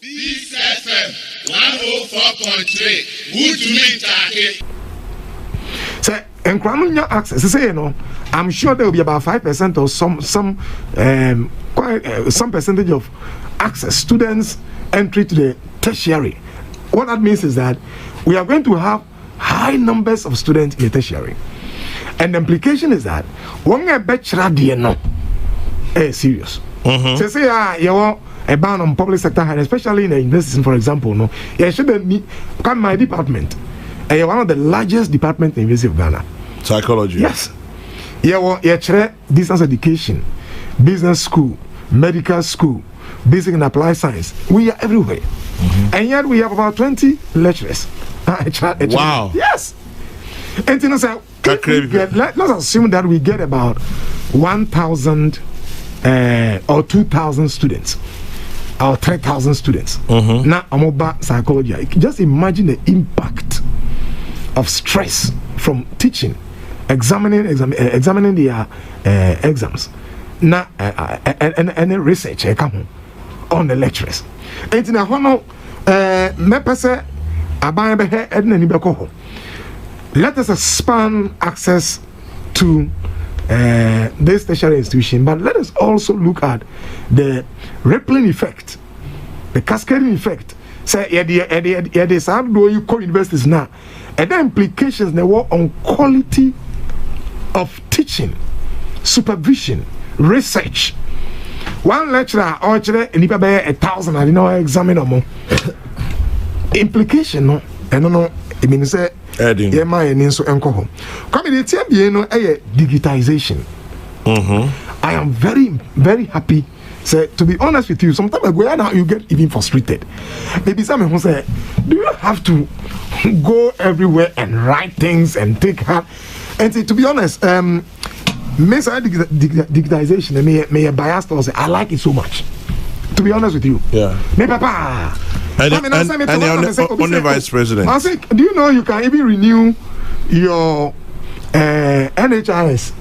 Peace FM 104.3. Good to meet you. Say, and Kramunya access. Say, I'm sure there will be about 5% or some percentage of access students entry to the tertiary. What that means is that we are going to have high numbers of students in the tertiary, and the implication is that when a bachelor no serious. Say you a ban on public sector hire, especially in the universities, for example. No, you shouldn't be come my department. And you're one of the largest departments in the University of Ghana. Psychology. Yes. You're distance education, business school, medical school, basic and applied science. We are everywhere. And yet we have about 20 lecturers. Wow. Yes. And you know, let's assume that we get about 1,000 or 2,000 students. Or 3,000 students. Now, I'm about psychology. Just imagine the impact of stress from teaching, examining their exams. Now, and research come on the lecturers. And in a honor, let us expand access to this tertiary institution, but let us also look at the rippling effect, the cascading effect. Say, you call universities now, and the implications they were on quality of teaching, supervision, research. One lecturer or and 1,000, I didn't examine them. Implication, no, I don't know. It means say. Digitization. I am very, very happy. So, to be honest with you, sometimes now you get even frustrated. Maybe someone who say, do you have to go everywhere and write things and take heart? And to be honest, digitization, may a biased or say, I like it so much. To be honest with you. Yeah. Me papa. And the vice president. I think, do you know you can even renew your NHIS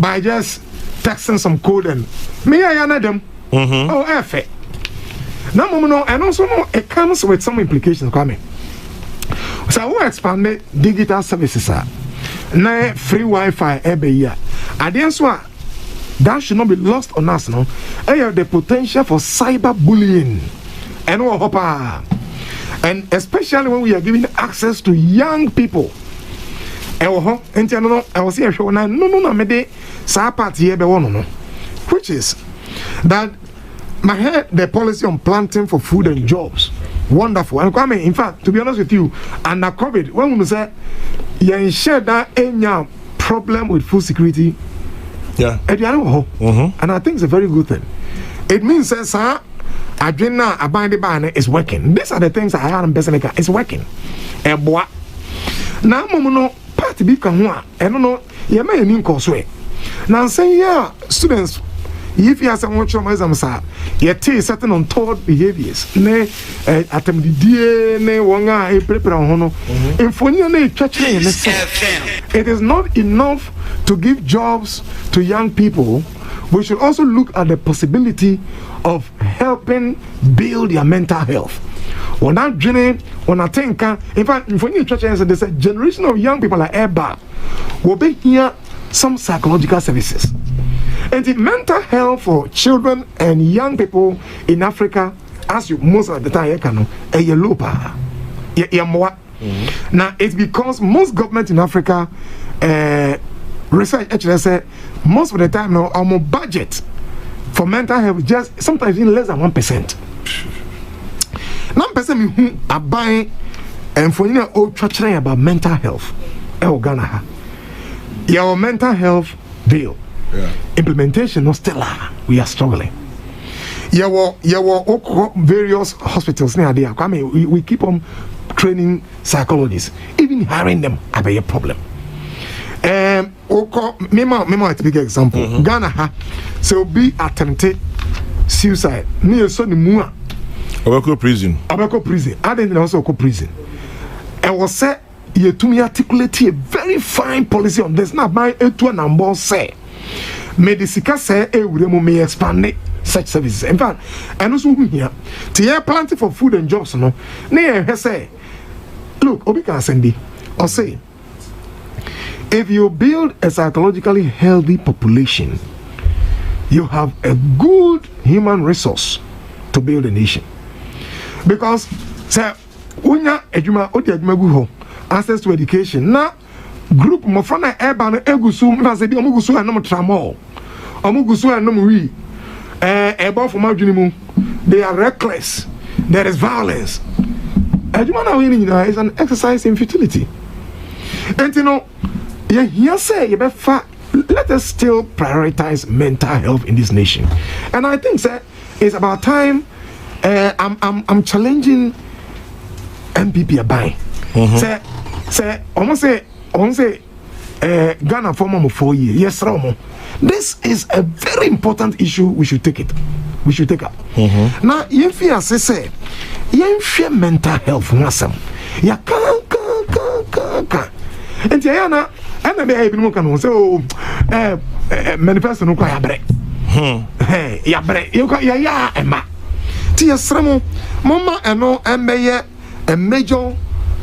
by just texting some code and me I know them. Oh, effect. Now, and also it comes with some implications coming. So I will expand the digital services. Now free Wi-Fi every year. And that's why that should not be lost on us. No, I have the potential for cyberbullying. And especially when we are giving access to young people. I was here showing which is that my head the policy on planting for food and jobs. Wonderful. And Kwame, in fact, to be honest with you, under COVID, when we say you ensure that any problem with food security, and I think it's a very good thing. It means that Adrena abide by is working. These are the things I have in Bessenica. It's working. Now, Momono, party be can and no, you may mean cause way. Now, say, yeah, students, if you have some watch on exams, you take certain untoward behaviors. Nay, attempt the DNA, wanga, a prepare on hono. And for you, it is not enough to give jobs to young people. We should also look at the possibility of helping build their mental health. When I dream, when I think, in fact, when you church and there's a generation of young people like Eba will be here some psychological services. And the mental health for children and young people in Africa, as you most of the time you can know, a yellow power. Now it's because most governments in Africa research actually said most of the time now our budget for mental health just sometimes in less than 1%. 9% who are buying and for you all touching about mental health. Ghana, your mental health bill implementation no still we are struggling. Your various hospitals near there. I mean, we keep on training psychologists, even hiring them. I be a problem. Me a big example. Ghana so be attempted suicide. Near so the mua. Abeko prison. I didn't also go prison. And was said you to me articulate a very fine policy on this. Now my etu number say. Medicika say we may expand it. such services. In fact, and also here, to plenty for food and jobs, no. Near say, look, Obi can send or say, if you build a psychologically healthy population, you have a good human resource to build a nation. Because, say, unya ejuma odi ejuma gu ho, access to education. Na group mo frana eba no egusu, mfa se bi omugusu anom tramol. Omugusu anom wi. Eba for madwini mu. They are reckless. There is violence. Ejuma na we ni is an exercise in futility. And you know, you say you let us still prioritize mental health in this nation. And I think, sir, it's about time. I'm challenging NPP abai. Say, almost say, Ghana for 4 years. Yes, Romo. This is a very important issue. We should take it. We should take up. Now, if you say, you share mental health, ya can. And Tiana, and the baby can say, manifesto no quite break. Hey, ya break, you got ya, Emma. Tia Sramo, Mama, and no, and a major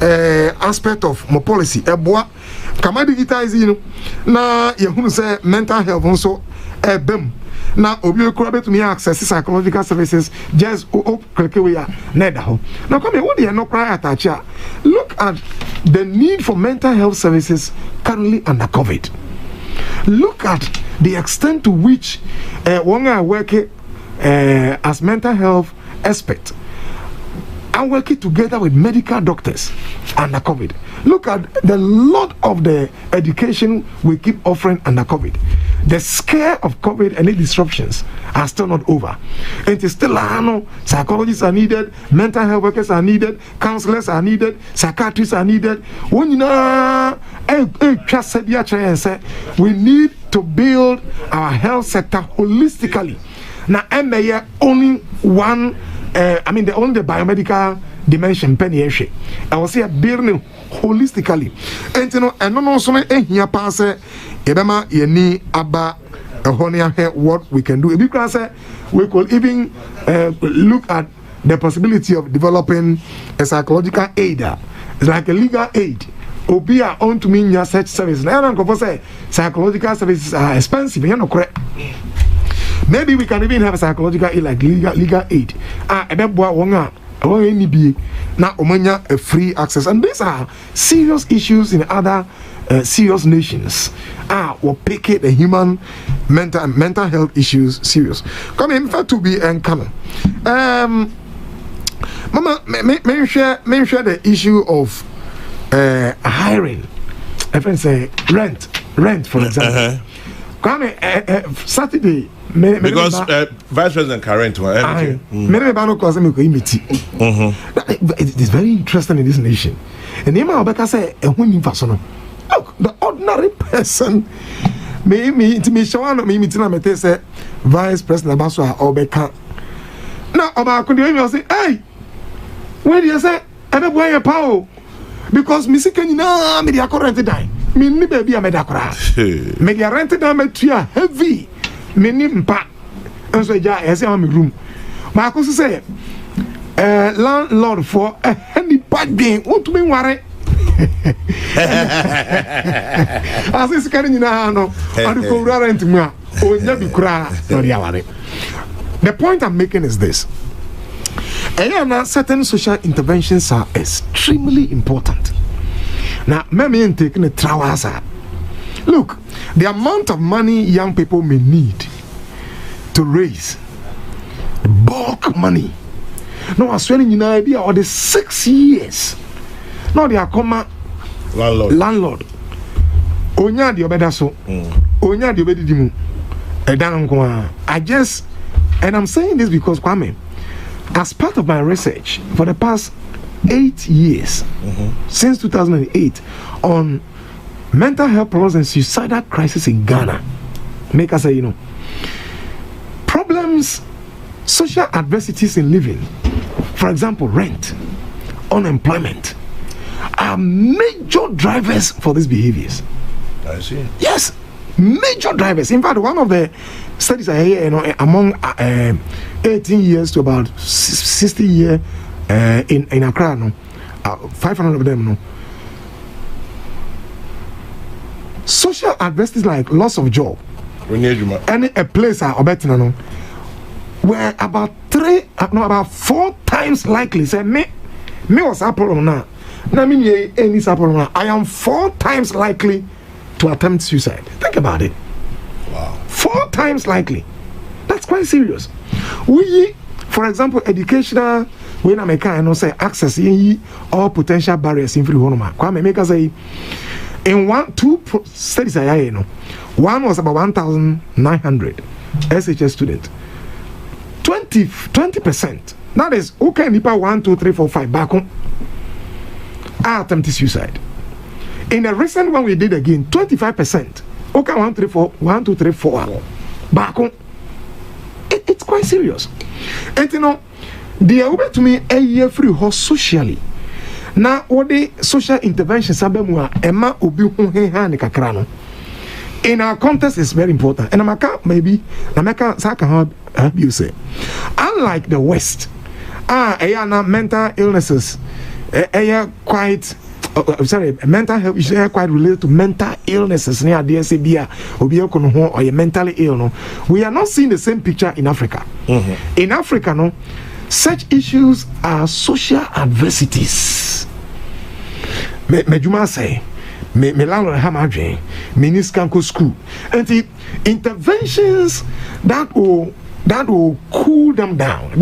aspect of my policy. A boy, Kama digitize, na you say mental health also a bim. Now, Obi Krabe to me access psychological services just click away now come here, what do you know cry attach? Look at the need for mental health services currently under COVID. Look at the extent to which one are working as mental health expert and working together with medical doctors under COVID. Look at the lot of the education we keep offering under COVID. The scare of COVID and its disruptions are still not over. It is still psychologists are needed, mental health workers are needed, counselors are needed, psychiatrists are needed. When we need to build our health sector holistically. Now, and they only one. The only biomedical dimension penny. I was here building holistically. And you know, and no so here pass ebema yeni aba honia what we can do. Because we could even look at the possibility of developing a psychological aid. It's like a legal aid. Obia on to mean your such service. Now I don't say psychological services are expensive. You know correct. Maybe we can even have a psychological aid like legal aid. Now a free access, and these are serious issues in other serious nations. Will pick it the human mental health issues serious. Come in for to be and come. Mama, may share the issue of hiring. If I say rent for example. Come Saturday. Because Vice President Karen to it is very interesting in this nation. And Emma say look, the ordinary person me show me say Vice President Abaso Obeka. Now Oba could you say, hey, where do you say boy a power? Because me see can me the current die. Me baby a me da kra. Me the rent down me too heavy. Many mpa and so ja ese am room ma ko say landlord for any bad game what to be worry as is carrying na no and ko rent mu a onya bi kura no dia worry. The point I'm making is this: certain social interventions are extremely important. Now me taking a trouser. Look, the amount of money young people may need to raise bulk money. No, I swear in idea or the 6 years. Now they are comma landlord. Onya di obedaso. Onya di obedidimu. And I'm saying this because Kwame, as part of my research for the past 8 years, since 2008, on mental health problems and suicidal crisis in Ghana, make us say, problems, social adversities in living, for example, rent, unemployment, are major drivers for these behaviors. I see. Yes, Major drivers. In fact, one of the studies I hear, among 18 years to about 60 years in Accra, 500 of them, social adversities like loss of job, and a place were about 4 times likely. Say me was a problem now. I mean, any problem. I am 4 times likely to attempt suicide. Think about it. Wow. 4 times likely. That's quite serious. We, for example, educational, when I say access all potential barriers in free home. Kwame make us say in 2 studies I know. One was about 1,900 SHS students. 20%. That is okay. Nipa 1, 2, 3, 4, 5 back home. I attempted suicide. In the recent one we did again, 25%. Okay, 1, 2, 3, 4 back home. It's quite serious. And they are over to me a year free horse socially. Now, what the social interventions Emma Obi Kakrano. In our context is very important. And Amaka maybe Namaka help you say. Unlike the West, mental illnesses quite mental health issues quite related to mental illnesses near DSABia or you're mentally ill. No, we are not seeing the same picture in Africa. In Africa, no, such issues are social adversities. Mejuma say, me landlord hamadre, miniskanko school, and the interventions that will cool them down.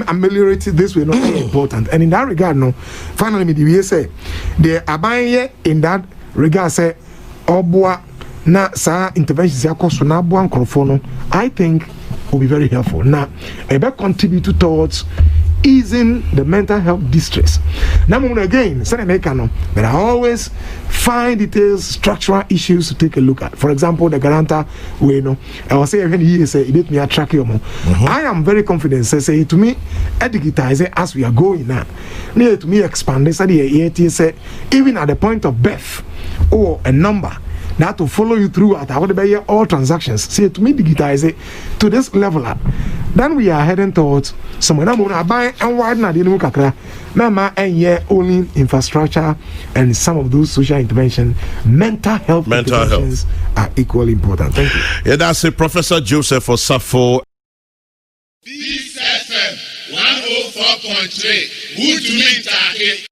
Ameliorate this way, not very important. And in that regard, no, finally, me say the abaya in that regard say obwa na sa interventions ya cost na bua nkrofono, I think will be very helpful. Now, it contribute towards easing the mental health distress. Now, again, but I always find details, structural issues to take a look at. For example, the guarantor, I was saying when he say it me attract you more. I am very confident. Say to me, educate as we are going now. Near to me expand. Say even at the point of birth or a number that will follow you through at all transactions. Say to me, digitize it to this level up. Then we are heading towards someone buy and widen and only infrastructure and some of those social intervention, mental health interventions are equally important. Thank you. Yeah, that's it, Professor Joseph Osafo. This FM 104.3. Good to meet you.